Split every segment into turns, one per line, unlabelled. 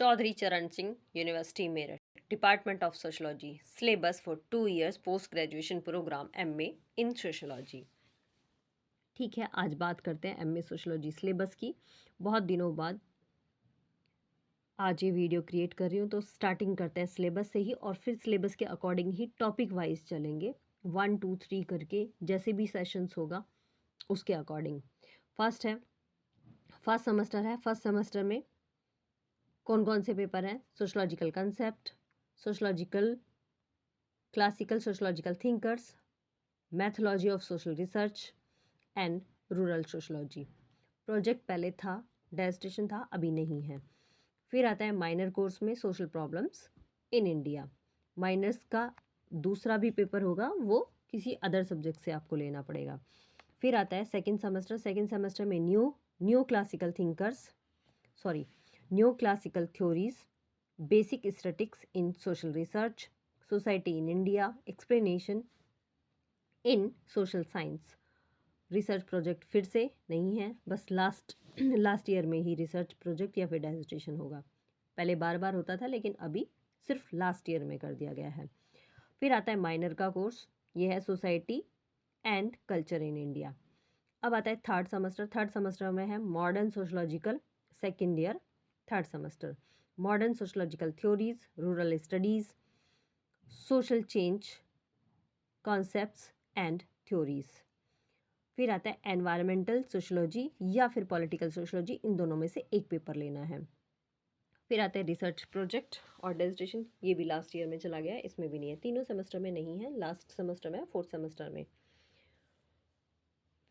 Chaudhary Charan Singh university Meerut, department of sociology, syllabus for 2 years post graduation program MA in sociology. ठीक है, आज बात करते हैं MA सोशलॉजी सिलेबस की। बहुत दिनों बाद आज ये वीडियो क्रिएट कर रही हूँ, तो स्टार्टिंग करते हैं सिलेबस से ही और फिर सिलेबस के अकॉर्डिंग ही टॉपिक वाइज चलेंगे, 1 2 3 करके, जैसे भी सेशंस होगा उसके अकॉर्डिंग। फर्स्ट सेमेस्टर है। फर्स्ट सेमेस्टर में कौन कौन से पेपर हैं? Sociological concept, sociological classical sociological thinkers, methodology of social research and rural sociology. Project पहले था, डेजिस्ट्रेशन था, अभी नहीं है। फिर आता है माइनर कोर्स में social problems in India. Minors का दूसरा भी पेपर होगा, वो किसी अदर सब्जेक्ट से आपको लेना पड़ेगा। फिर आता है सेकेंड सेमेस्टर। सेकेंड सेमेस्टर में new classical thinkers, sorry new classical theories, basic statics in social research, society in India, explanation in social science. Research project फिर से नहीं है, बस लास्ट ईयर में ही रिसर्च प्रोजेक्ट या फिर डेजिस्ट्रेशन होगा। पहले बार बार होता था, लेकिन अभी सिर्फ लास्ट ईयर में कर दिया गया है। फिर आता है माइनर का कोर्स, ये है society and culture in India. अब आता है थर्ड सेमेस्टर। थर्ड सेमेस्टर में है modern sociological, second year third semester. Modern sociological theories, rural studies, social change concepts and theories. फिर आता है एनवायरमेंटल सोशलॉजी या फिर पॉलिटिकल सोशलॉजी, इन दोनों में से एक पेपर लेना है। फिर आता है रिसर्च प्रोजेक्ट और डेजिस्ट्रेशन, ये भी लास्ट ईयर में चला गया है, इसमें भी नहीं है, तीनों सेमेस्टर में नहीं है, लास्ट सेमेस्टर में, फोर्थ सेमेस्टर में।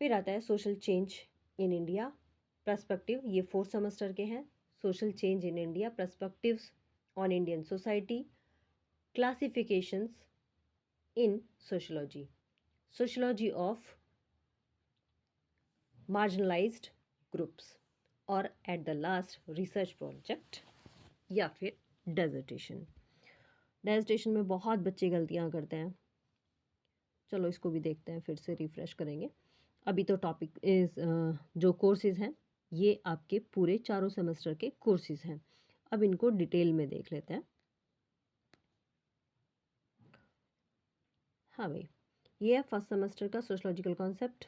फिर आता है social change in India perspective, ये फोर्थ सेमेस्टर के हैं। Social change in India perspectives on Indian society, classifications in sociology, sociology of marginalised groups, और at the last research project या फिर डेजर्टेशन। डेजर्टेशन में बहुत बच्चे गलतियां करते हैं, चलो इसको भी देखते हैं, फिर से रिफ्रेश करेंगे। अभी तो टॉपिक इज जो कोर्सेज हैं ये आपके पूरे चारों सेमेस्टर के कोर्सेज हैं। अब इनको डिटेल में देख लेते हैं। हाँ भाई, ये है फर्स्ट सेमेस्टर का सोशलॉजिकल कॉन्सेप्ट।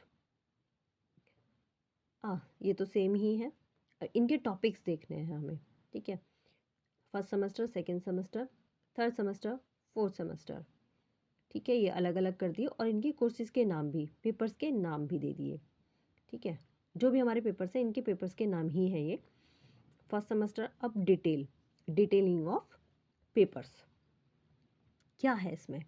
ये तो सेम ही है, इनके टॉपिक्स देखने हैं हमें, ठीक है। First semester, second semester, third semester, fourth semester, ठीक है, ये अलग अलग कर दिए और इनके कोर्सेज के नाम भी, पेपर्स के नाम भी दे दिए, ठीक है। जो भी हमारे पेपर्स हैं इनके पेपर्स के नाम ही हैं ये। First semester. अब डिटेलिंग ऑफ पेपर्स क्या है इसमें।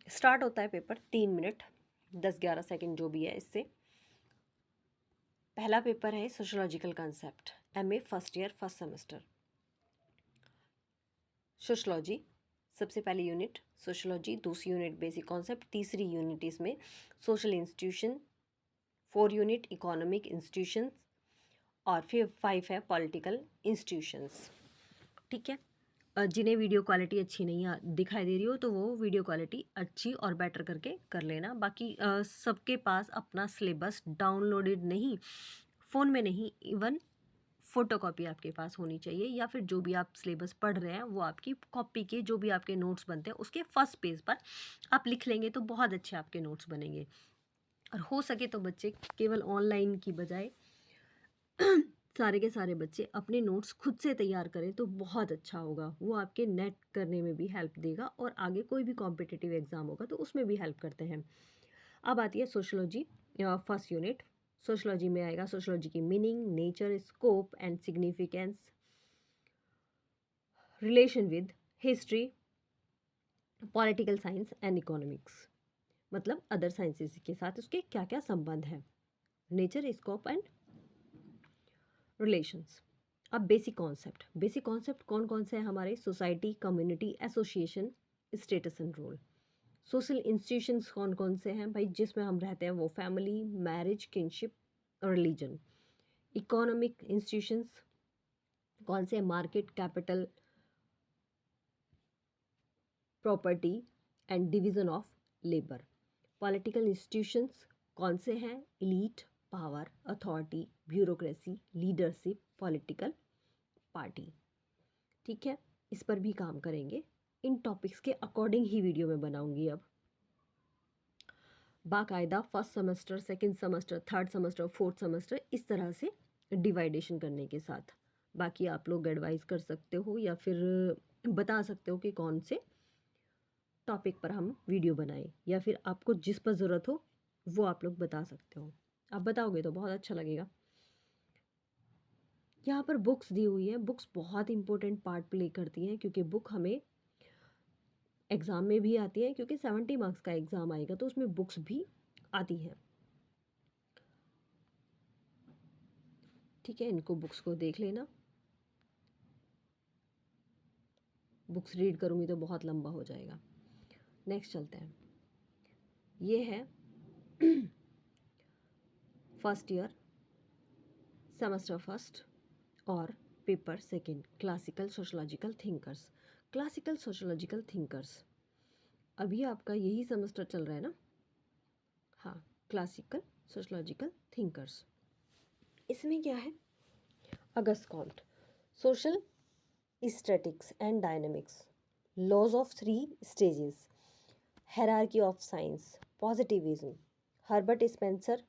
स्टार्ट होता है पेपर 3 मिनट 10-11 सेकेंड जो भी है इससे। पहला पेपर है sociological concept, MA first year first semester. Sociology, सबसे पहली यूनिट सोशलॉजी, दूसरी यूनिट बेसिक कॉन्सेप्ट, तीसरी यूनिट इसमें social institution, 4 unit economic institutions, और फिर 5 है पॉलिटिकल इंस्टीट्यूशंस, ठीक है। जिन्हें वीडियो क्वालिटी अच्छी नहीं दिखाई दे रही हो तो वो वीडियो क्वालिटी अच्छी और बेटर करके कर लेना। बाकी सबके पास अपना सिलेबस डाउनलोडेड नहीं, फ़ोन में नहीं, इवन फ़ोटोकॉपी आपके पास होनी चाहिए, या फिर जो भी आप सिलेबस पढ़ रहे हैं वो आपकी कॉपी के जो भी आपके नोट्स बनते हैं उसके फर्स्ट पेज पर आप लिख लेंगे तो बहुत अच्छे आपके नोट्स बनेंगे। और हो सके तो बच्चे केवल ऑनलाइन की बजाय सारे के सारे बच्चे अपने नोट्स खुद से तैयार करें तो बहुत अच्छा होगा, वो आपके नेट करने में भी हेल्प देगा और आगे कोई भी कॉम्पिटिटिव एग्ज़ाम होगा तो उसमें भी हेल्प करते हैं। अब आती है सोशलॉजी, फर्स्ट यूनिट। सोशलॉजी में आएगा सोशलॉजी की meaning, nature, scope and significance, relation with history, political science and economics, मतलब अदर साइंसेस के साथ उसके क्या क्या संबंध है, नेचर, स्कोप एंड रिलेशंस। अब बेसिक कॉन्सेप्ट कौन कौन से हैं हमारे? Society, community, association, status and role. Social institutions कौन कौन से हैं भाई जिसमें हम रहते हैं? वो family, marriage, kinship, religion. Economic institutions कौन से? Market, capital, property and division of labour. Political institutions कौन से हैं? Elite, power, authority, bureaucracy, leadership, political party. ठीक है, इस पर भी काम करेंगे। इन टॉपिक्स के अकॉर्डिंग ही वीडियो में बनाऊंगी अब बाकायदा। First semester, second semester, third semester, fourth semester, इस तरह से डिवाइडेशन करने के साथ। बाकी आप लोग एडवाइस कर सकते हो या फिर बता सकते हो कि कौन से टॉपिक पर हम वीडियो बनाएं, या फिर आपको जिस पर ज़रूरत हो वो आप लोग बता सकते हो। आप बताओगे तो बहुत अच्छा लगेगा। यहाँ पर बुक्स दी हुई है। बुक्स बहुत इंपॉर्टेंट पार्ट प्ले करती हैं, क्योंकि बुक हमें एग्ज़ाम में भी आती है, क्योंकि 70 मार्क्स का एग्ज़ाम आएगा तो उसमें बुक्स भी आती हैं। ठीक है, इनको बुक्स को देख लेना। बुक्स रीड करूँगी तो बहुत लंबा हो जाएगा। नेक्स्ट चलते हैं। ये है फर्स्ट ईयर सेमेस्टर फर्स्ट और paper second, classical sociological thinkers. Classical sociological thinkers अभी आपका यही सेमेस्टर चल रहा है ना? हाँ, क्लासिकल सोशोलॉजिकल थिंकर्स। इसमें क्या है? Auguste Comte, social statics and dynamics, laws of 3 stages, hierarchy of science, positivism, Herbert Spencer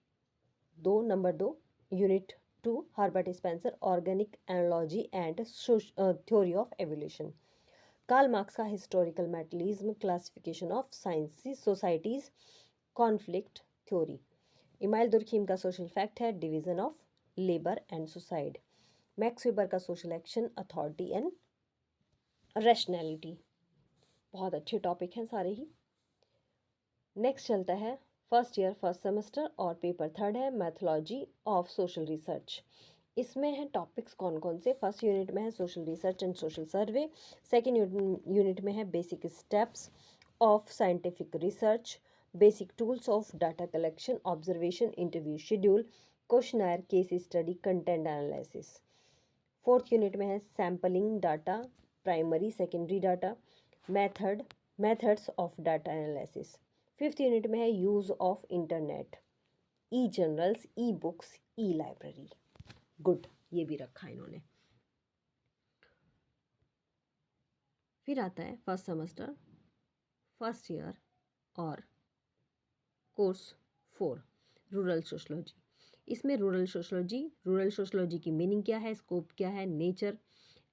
2 unit 2, Herbert Spencer, organic analogy and theory of evolution, Karl Marx का historical materialism, classification of science societies, conflict theory, Emile Durkheim का social fact है, division of labour and suicide, Max Weber का social action, authority and rationality. बहुत अच्छे topic हैं सारे ही। Next चलता है फर्स्ट ईयर फर्स्ट सेमेस्टर और पेपर थर्ड है, मैथोलॉजी ऑफ सोशल रिसर्च। इसमें है टॉपिक्स कौन कौन से? फर्स्ट यूनिट में है social research and social survey, second unit में है basic steps of scientific research, basic tools of data collection, observation, interview schedule, questionnaire, case study, content analysis. Fourth unit में है sampling data, primary secondary data, methods of data analysis. Fifth unit में है use of internet, e journals, e books, e library. Good, ये भी रखा इन्होंने। फिर आता है फर्स्ट सेमेस्टर फर्स्ट ईयर और कोर्स 4, रूरल सोशोलॉजी। इसमें रूरल सोशोलॉजी की मीनिंग क्या है, स्कोप क्या है, नेचर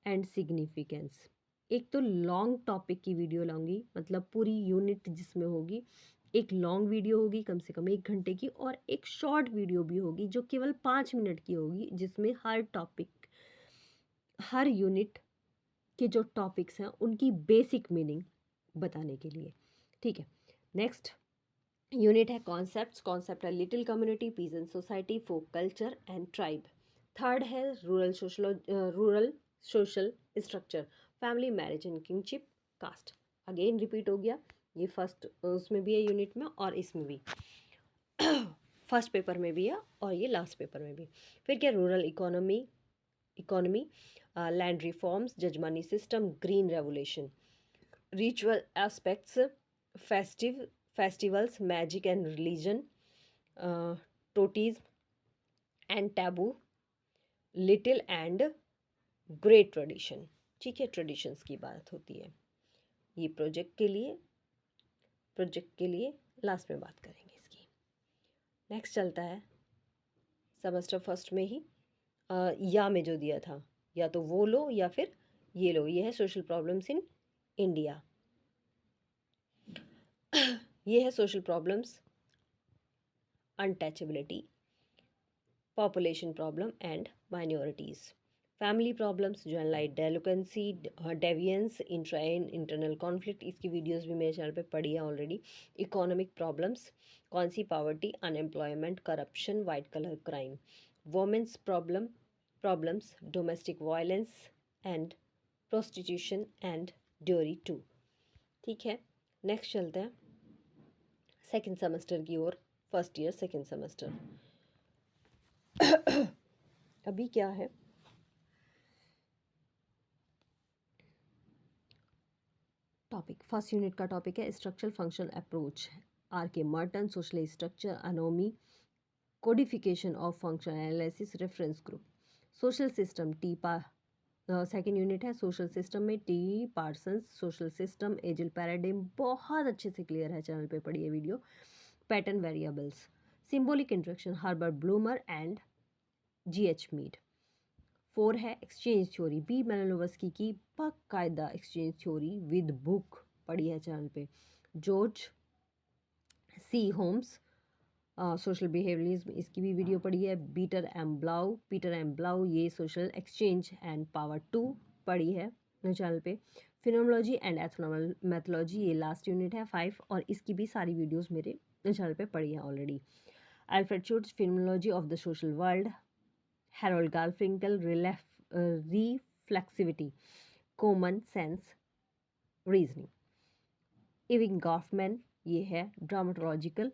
एंड सिग्निफिकेंस। एक तो लॉन्ग टॉपिक की वीडियो लाऊंगी, मतलब पूरी यूनिट जिसमें होगी। एक लॉन्ग वीडियो होगी कम से कम 1 घंटे की, और एक शॉर्ट वीडियो भी होगी जो केवल 5 मिनट की होगी, जिसमें हर टॉपिक, हर यूनिट के जो टॉपिक्स हैं उनकी बेसिक मीनिंग बताने के लिए। ठीक है, नेक्स्ट यूनिट है कॉन्सेप्ट्स। कॉन्सेप्ट है little community, peasant society, folk culture and tribe. Third है rural social structure, family, marriage and kinship, caste. Again repeat हो गया, ये फर्स्ट उसमें भी है यूनिट में और इसमें भी फर्स्ट पेपर में भी है और ये लास्ट पेपर में भी। फिर क्या, rural economy, land reforms, jajmani system, green revolution, ritual aspects, festivals, magic and religion, totees and taboo, little and great tradition। ठीक है, ट्रेडिशंस की बात होती है। ये प्रोजेक्ट के लिए लास्ट में बात करेंगे इसकी। नेक्स्ट चलता है सेमेस्टर फर्स्ट में ही या में जो दिया था, या तो वो लो या फिर ये लो। ये है सोशल प्रॉब्लम्स इन इंडिया। ये है social problems, untouchability, population problem and minorities, family problems जो है light delinquency, deviance, intra internal conflict, इसकी वीडियोस भी मेरे चैनल पे पड़ी है ऑलरेडी। इकोनॉमिक प्रॉब्लम्स, कौन सी, poverty, unemployment, corruption, white collar crime, women's problems, domestic violence and prostitution and dowry too. ठीक है, नेक्स्ट चलते हैं सेकेंड सेमेस्टर की ओर, फर्स्ट ईयर सेकेंड सेमेस्टर। अभी क्या है, टॉपिक फर्स्ट यूनिट का टॉपिक है structural functional approach, R K Merton, social structure, anomie, codification of functional analysis reference group, social system second unit है सोशल सिस्टम में T Parsons social system agile paradigm, बहुत अच्छे से clear है, channel पे पढ़िए video. Pattern variables, symbolic interaction Herbert Blumer and GH Mead. 4 है exchange theory, B मेलानोवस्की की बाकायदा एक्सचेंज थ्योरी विद बुक पढ़ी है चैनल पे। George C Homans social behaviourism, इसकी भी वीडियो पढ़ी है। पीटर एम ब्लाउ ये सोशल एक्सचेंज एंड पावर 2 पढ़ी है चैनल पे। फिनोमोलॉजी एंड एथनोमेथोलॉजी ये लास्ट यूनिट है 5, और इसकी भी सारी वीडियोस मेरे चैनल पे पढ़ी है already. Alfred Schutz phenomenology of the social world, Harold Garfinkel reflexivity, common sense reasoning. Erving Goffman ये है dramaturgical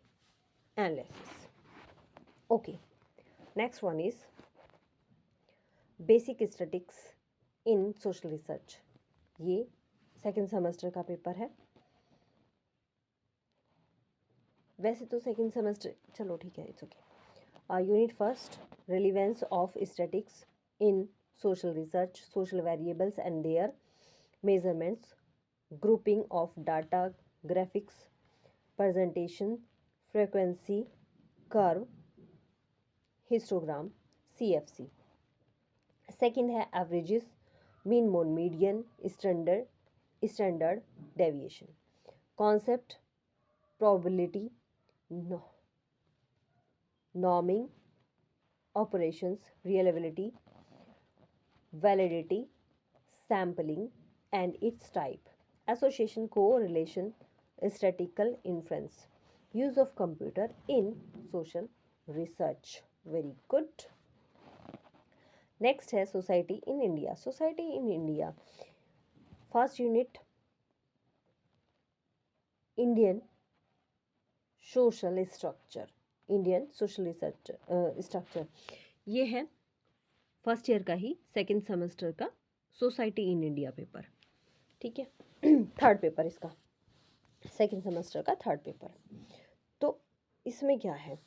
analysis. Okay, next one is basic statistics in social research. ये सेकेंड सेमेस्टर का paper है। वैसे तो सेकेंड सेमेस्टर, चलो ठीक है, it's okay. Unit first, relevance of statistics in social research, social variables and their measurements, grouping of data, graphics, presentation, frequency curve, histogram, CFC। Second है averages, mean mode median, standard deviation, concept, probability, norming, operations, reliability, validity, sampling and its type, association, correlation, statistical inference, use of computer in social research। very good। next है society in India। society in India first unit Indian social structure, Indian social structure ये है first year का ही second semester का society in India paper, ठीक है। Third paper इसका, second semester का थर्ड पेपर। तो इसमें क्या है,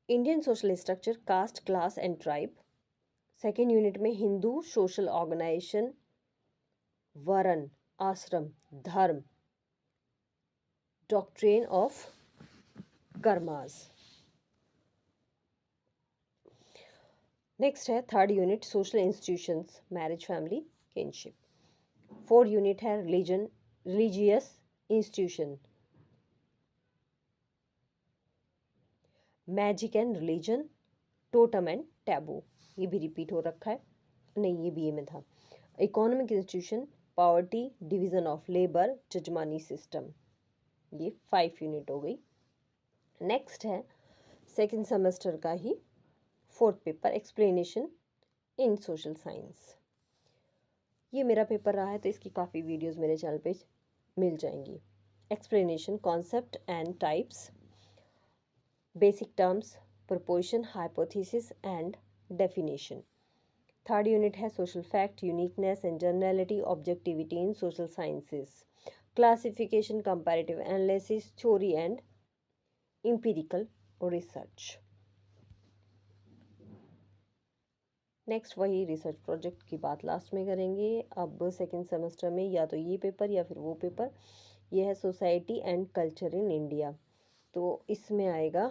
Indian social structure, caste, class and tribe. Second unit में हिंदू सोशल ऑर्गेनाइजेशन, वर्ण, आश्रम, dharma, doctrine of karmas. Next है third unit social institutions, marriage, family, kinship. Fourth unit है religious institution, magic and religion, totem and taboo, ये भी repeat हो रखा है, नहीं ये बीए में था। Economic institution, poverty, division of labour, jajmani system, ये 5 यूनिट हो गई। नेक्स्ट है सेकेंड सेमेस्टर का ही fourth paper, explanation in social science. ये मेरा पेपर रहा है तो इसकी काफ़ी वीडियोस मेरे चैनल पे मिल जाएंगी। Explanation, concept and types, basic terms, proposition, hypothesis and definition. Third unit है social fact, uniqueness and generality, objectivity in social sciences, classification, comparative analysis, theory and empirical research. Next वही research project की बात last में करेंगे। अब second semester में या तो ये पेपर या फिर वो पेपर, ये है society and culture in India. तो इसमें आएगा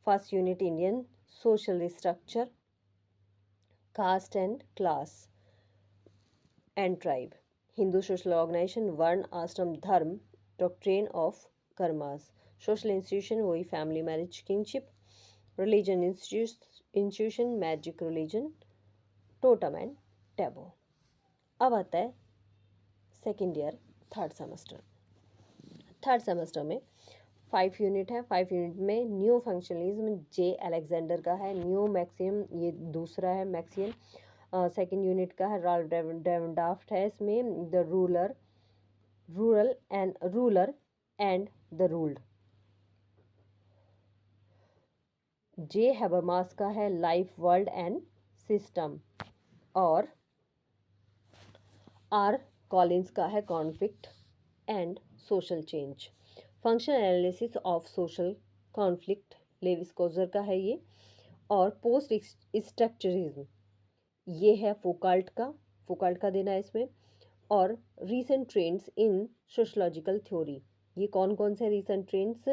first unit Indian social structure, caste and class and tribe, Hindu social organisation, varna, आश्रम, dharma, doctrine of karmas, social institution वही family, marriage, kingship, religion institution, magic religion, totem and taboo. अब आता है second year third semester. Third semester में 5 unit है। 5 unit में new functionalism जे Alexander का है, न्यू मैक्सियम ये दूसरा है मैक्सियम। सेकेंड यूनिट का है राल्फ डेवनडाफ्ट है इसमें, the rural and the ruled. J Habermas का है लाइफ, वर्ल्ड एंड सिस्टम, और आर कॉलिंस का है conflict and social change. Functional analysis of social conflict Lewis Coser का है ये। और पोस्ट स्ट्रक्चरिज्म ये है फोकाल्ट का देना है इसमें। और recent trends in sociological theory, ये कौन कौन से recent trends?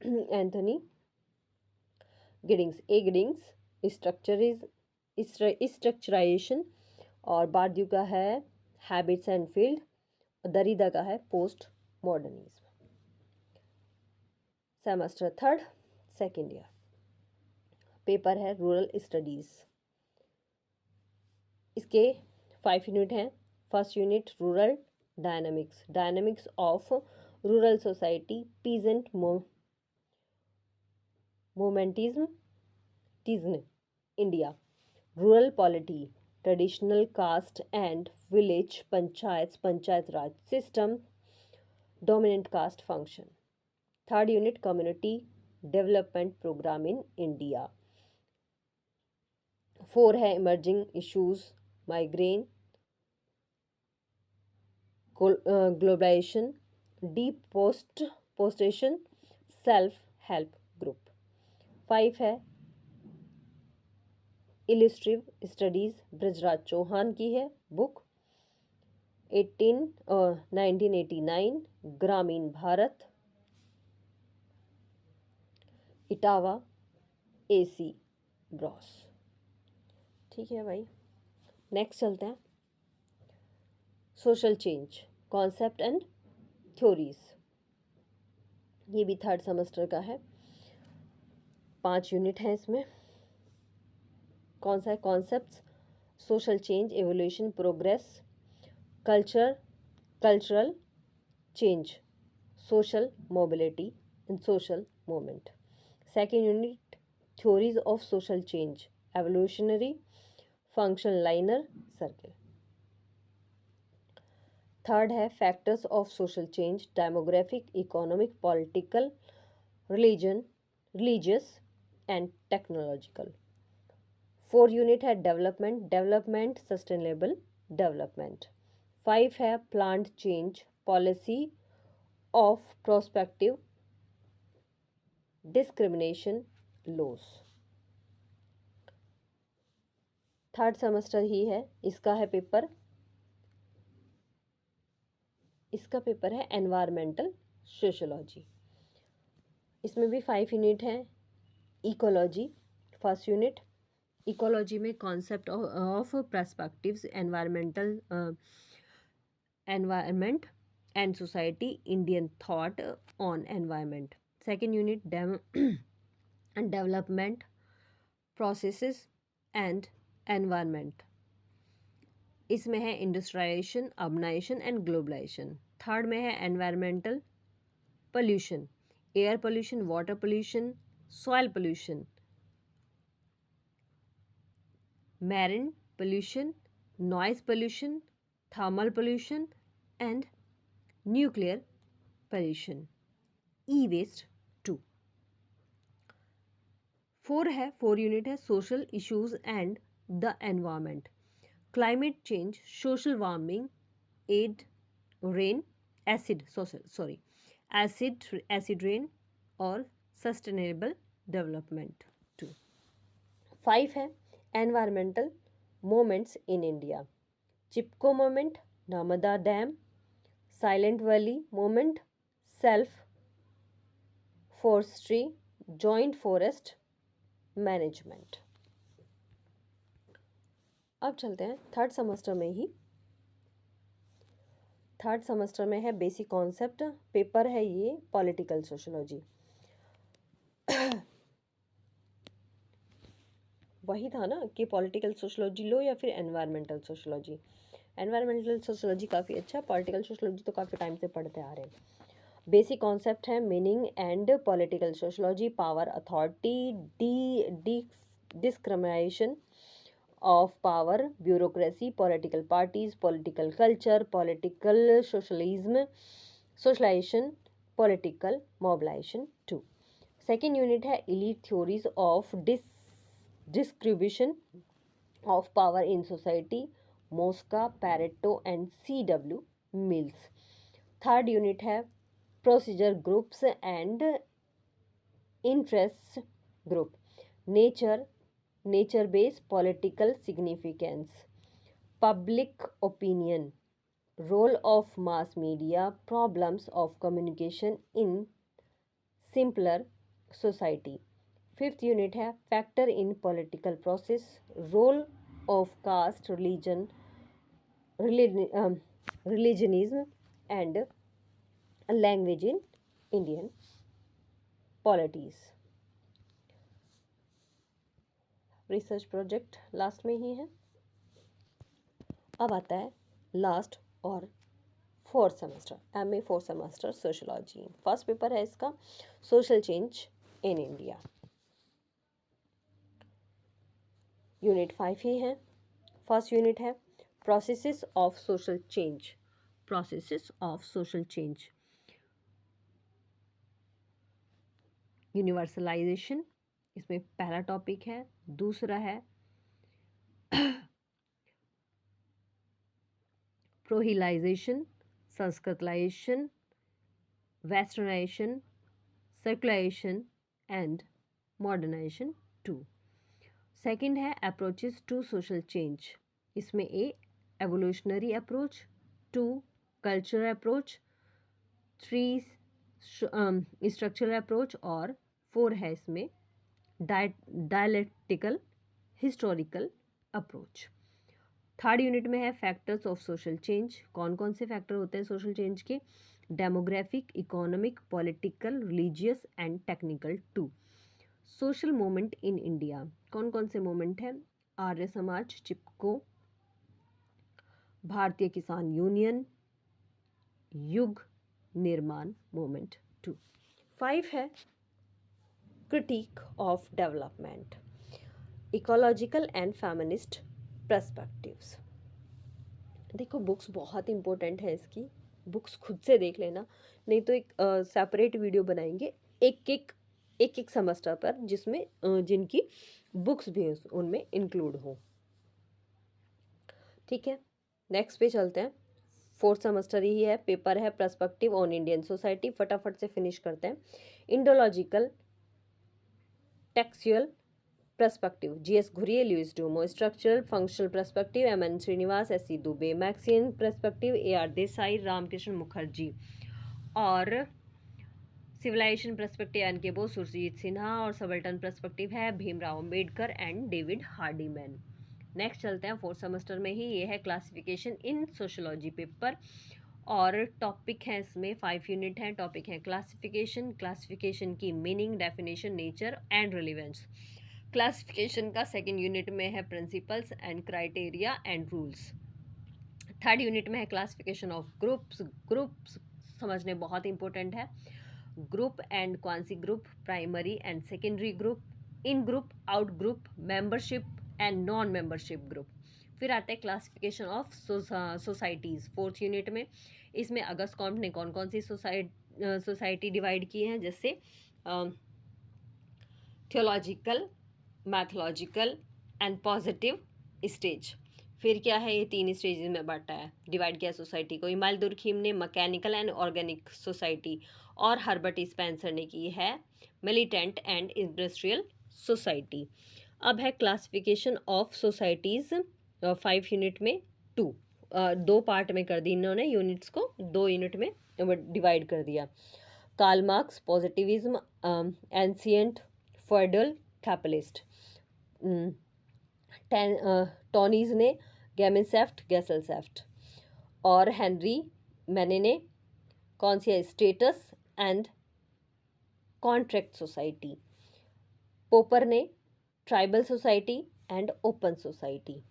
Anthony Giddens structuration. और बारड्यू का है हैबिट्स एंड फील्ड। और दरिदा का है post modernism. Semester third, second year, paper है रूरल स्टडीज। इसके 5 यूनिट हैं। First unit rural dynamics of rural society, peasant movements in India, rural polity, traditional caste and village panchayat raj system, dominant caste function. Third unit community development programme in India. 4 है emerging issues, migration, globalisation, डीप पोस्टेशन, self help group. 5 है इलिस्ट्रेटिव studies, Brajraj Chauhan की है book. 1989 ग्रामीण Bharat, Etawah AC Bros. ठीक है भाई, नेक्स्ट चलते हैं। Social change concept and theories, ये भी थर्ड सेमेस्टर का है। 5 यूनिट है इसमें। कौन सा है? Concepts, social change, evolution, progress, cultural change, social mobility and social movement. Second unit theories of social change, evolutionary, function, linear circle. Third है factors of social change, demographic, economic, political, religious and technological. 4 unit है development sustainable development. 5 है planned change policy of prospective discrimination laws. Third semester ही है, इसका paper है environmental sociology. इसमें भी 5 unit हैं। इकोलॉजी, फर्स्ट यूनिट, इकोलॉजी में concept of perspectives, environment and society, Indian thought on environment. Second unit development processes and environment, इसमें है industrialisation, urbanisation and globalisation. Third में है environmental pollution, air pollution, water pollution, soil pollution, marine pollution, noise pollution, thermal pollution and nuclear pollution, e waste 2। 4 unit है social issues and the environment, climate change, social warming, acid rain और sustainable development 2। 5 है environmental moments in India, Chipko moment, Narmada dam, silent valley moment, self forestry, joint forest management. अब चलते हैं third semester में है basic concept, paper है ये political sociology. वही था ना कि पॉलिटिकल सोशियोलॉजी लो या फिर एनवायरमेंटल सोशियोलॉजी। एनवायरमेंटल सोशियोलॉजी काफ़ी अच्छा, पॉलिटिकल सोशियोलॉजी तो काफ़ी टाइम से पढ़ते आ रहे हैं। बेसिक कॉन्सेप्ट है meaning and political sociology, power, authority, discrimination of power, bureaucracy, political parties, political culture, political socialization, political mobilization 2। Second unit है elite theories of distribution of power in society, Mosca, Pareto and C.W. Mills। Third unit है procedure groups and interest group, nature based political significance, public opinion, role of mass media, problems of communication in simpler society. Fifth unit है factor in political process, role of caste, religionism and language in Indian polities. Research project last में ही है। अब आता है last और fourth semester, MA fourth semester sociology. First paper है इसका social change in India. Unit 5 ही है। फर्स्ट यूनिट है processes of social change, processes of social change. Universalisation इसमें पहला टॉपिक है। दूसरा है parochialisation, Sanskritisation, westernisation, secularisation and modernisation 2। Second है अप्रोचेस टू सोशल चेंज। इसमें a evolutionary approach, 2 cultural approach, 3 structural approach और 4 है इसमें dialectical historical approach. Third unit में है फैक्टर्स ऑफ सोशल चेंज। कौन कौन से फैक्टर होते हैं सोशल चेंज के? Demographic, economic, political, religious and technical 2। Social movement in India कौन कौन से मूवमेंट हैं? आर्य समाज, चिपको, भारतीय किसान यूनियन, युग निर्माण मूवमेंट 2। 5 है critic of development, ecological and feminist perspectives. देखो बुक्स बहुत इंपॉर्टेंट है इसकी, बुक्स खुद से देख लेना, नहीं तो एक सेपरेट वीडियो बनाएंगे एक सेमेस्टर पर जिसमें जिनकी बुक्स भी उनमें इंक्लूड हो। ठीक है, नेक्स्ट पे चलते हैं। फोर्थ सेमेस्टर ही है, पेपर है पर्सपेक्टिव ऑन इंडियन सोसाइटी। फटाफट से फिनिश करते हैं। Indological textual perspective, GS Ghurye, Louis Dumont. Structural functional perspective, MN Srinivas, SC Dube. Marxian perspective, AR Desai, Ramkrishna Mukherjee. और civilisation perspective NK Bose, Surajit Sinha. और सबल्टन पर्सपेक्टिव है Bhimrao Ambedkar and David Hardiman. Next चलते हैं फोर्थ सेमेस्टर में ही, ये है क्लासिफिकेशन इन सोशोलॉजी पेपर। और टॉपिक है इसमें 5 यूनिट है। टॉपिक है क्लासिफिकेशन, क्लासिफिकेशन की meaning, definition, nature and relevance. Classification का सेकेंड यूनिट में है principles and criteria and rules. Third unit में है क्लासिफिकेशन ऑफ ग्रुप्स। ग्रुप्स समझने बहुत इंपॉर्टेंट है। ग्रुप एंड कौन सी group, primary and secondary group, in group, out group, membership and non membership group. फिर आता है classification of societies fourth unit में। इसमें अगस्त कॉम्ट ने कौन कौन सी सोसाइटी डिवाइड की हैं, जैसे theological, mythological and positive stage. फिर क्या है, ये 3 स्टेजेस में बांटा है, डिवाइड किया सोसाइटी को। इमाल दुर्खीम ने मैकेनिकल एंड ऑर्गेनिक सोसाइटी, और हर्बर्ट स्पेंसर ने की है मिलिटेंट एंड इंडस्ट्रियल सोसाइटी। अब है क्लासिफिकेशन ऑफ सोसाइटीज़ 5 यूनिट में 2 पार्ट में कर दी इन्होंने, यूनिट्स को 2 यूनिट में डिवाइड कर दिया। Karl Marx, positivism, ancient, feudal, capitalist. Tonnies ने गैमिनसेफ्ट, गैसलसेफ्ट। और हेनरी मैने ने कौन सी है, स्टेटस एंड कॉन्ट्रैक्ट सोसाइटी। पोपर ने tribal society and open society.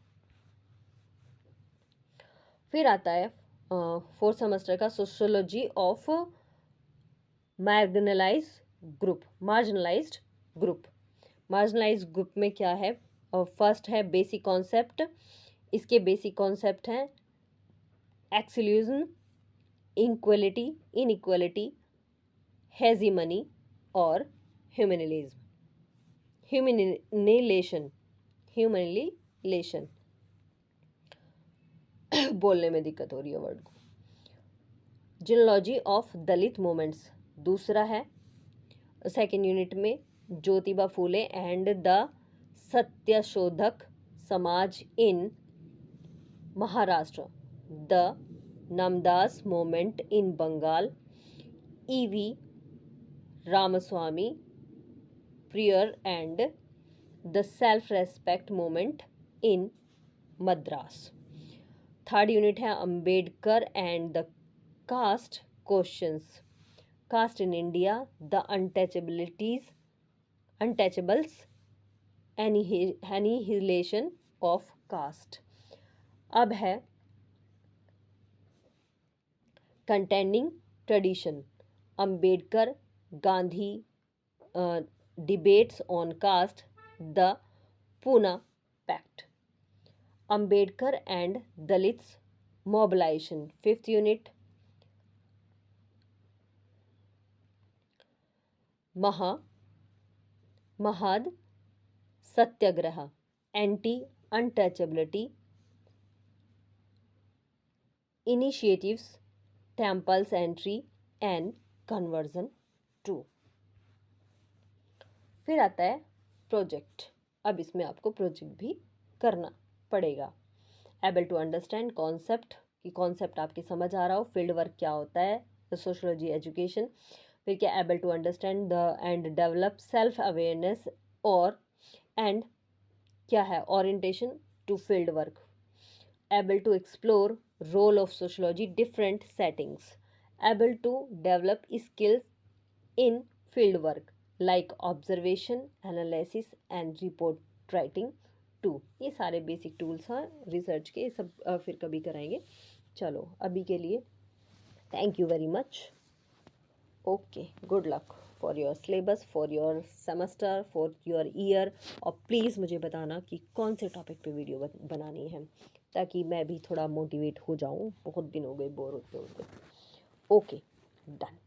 फिर आता है फोर्थ सेमेस्टर का sociology of marginalised group. Marginalised group में क्या है, फर्स्ट है बेसिक कॉन्सेप्ट। इसके बेसिक कॉन्सेप्ट हैं एक्सक्लूजन, इनक्वलिटी, इनइक्वलिटी, हेजीमनी और ह्यूमिलेशन बोलने में दिक्कत हो रही है वर्ड को। जियोलॉजी ऑफ दलित मूवमेंट्स दूसरा है सेकेंड यूनिट में। Jyotiba Phule and the Satyashodhak Samaj in Maharashtra, the Namasudra movement in Bengal, E V Ramasamy Periyar and the self respect movement in Madras. Third unit है Ambedkar and the caste questions, caste in India, the untouchables, annihilation of caste. अब है contending tradition, Ambedkar Gandhi debates on caste, the Poona pact, Ambedkar and Dalits mobilisation. Fifth unit Mahad satyagraha, anti untouchability initiatives, temples entry and conversion to. फिर आता है project. अब इसमें आपको project भी करना पड़ेगा। एबल टू अंडरस्टैंड कॉन्सेप्ट, कि कॉन्सेप्ट आपके समझ आ रहा हो, फील्ड वर्क क्या होता है, सोशियोलॉजी एजुकेशन। फिर क्या, able to understand the and develop self awareness, और एंड क्या है, orientation to field work. Able to explore role of sociology different settings, able to develop skills in field work like observation, analysis and report writing too. ये सारे basic tools हैं research के, सब फिर कभी कराएंगे। चलो अभी के लिए thank you very much. Okay, good luck for your syllabus, for your semester, for your year. और प्लीज़ मुझे बताना कि कौन से टॉपिक पे वीडियो बनानी है, ताकि मैं भी थोड़ा मोटिवेट हो जाऊँ। बहुत दिन हो गए बोर होते होते। Okay, done.